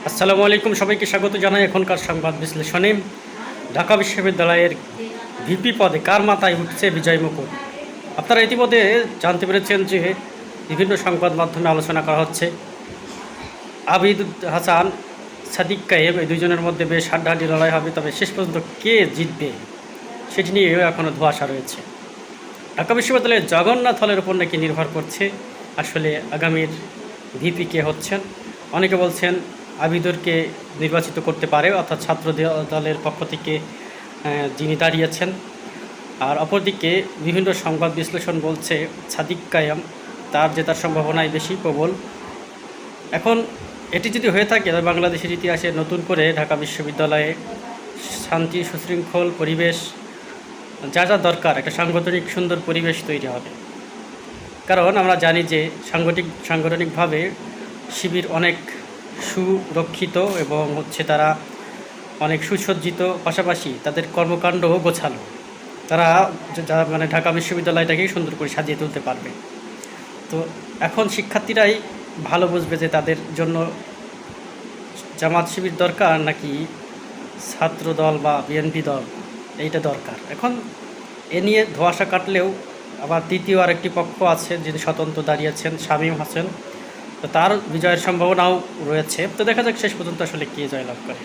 আসসালামু আলাইকুম, সবাইকে স্বাগত জানাই এখনকার সংবাদ বিশ্লেষণে। ঢাকা বিশ্ববিদ্যালয়ের ভিপি পদে কার মাথায় উঠছে বিজয় মুকুট? আপনারা ইতিমধ্যে জানতে পেরেছেন যে বিভিন্ন সংবাদ মাধ্যমে আলোচনা করা হচ্ছে আবিদ হাসান, সাদিক কায়েম, এই দুজনের মধ্যে বেশ হাড্ডাহাড্ডি লড়াই হবে। তবে শেষ পর্যন্ত কে জিতবে সেটি নিয়েও এখনও ধোঁয়াশা রয়েছে। ঢাকা বিশ্ববিদ্যালয়ের জগন্নাথ হলের উপর নাকি নির্ভর করছে আসলে আগামীর ভিপি কে হচ্ছেন। অনেকে বলছেন আবিদুরকে নির্বাচিত করতে পারে, অর্থাৎ ছাত্র দলের পক্ষ থেকে যিনি দাঁড়িয়েছেন। আর অপরদিকে বিভিন্ন সংবাদ বিশ্লেষণ বলছে সাদিক কায়েম, তার জেতার সম্ভাবনাই বেশি প্রবল। এখন এটি যদি হয়ে থাকে তবে বাংলাদেশের ইতিহাসে নতুন করে ঢাকা বিশ্ববিদ্যালয়ে শান্তি সুশৃঙ্খল পরিবেশ, যা যা দরকার, একটা সাংগঠনিক সুন্দর পরিবেশ তৈরি হবে। কারণ আমরা জানি যে সাংগঠনিকভাবে শিবির অনেক সুরক্ষিত এবং তারা অনেক সুসজ্জিত, পাশাপাশি তাদের কর্মকাণ্ডও গোছালো। তারা ঢাকা বিশ্ববিদ্যালয়টাকেই সুন্দর করে সাজিয়ে তুলতে পারবে। তো এখন শিক্ষার্থীরাই ভালো বুঝবে যে তাদের জন্য জামাত শিবির দরকার নাকি ছাত্র দল বা বিএনপি দল এইটা দরকার। এখন এ নিয়ে ধোঁয়াশা কাটলেও আবার তৃতীয় আরেকটি পক্ষ আছে যিনি স্বতন্ত্র দাঁড়িয়েছেন, শামীম হোসেন। তো তার বিজয়ের সম্ভাবনাও রয়েছে। তো দেখা যাক শেষ পর্যন্ত আসলে কে জয়লাভ করে।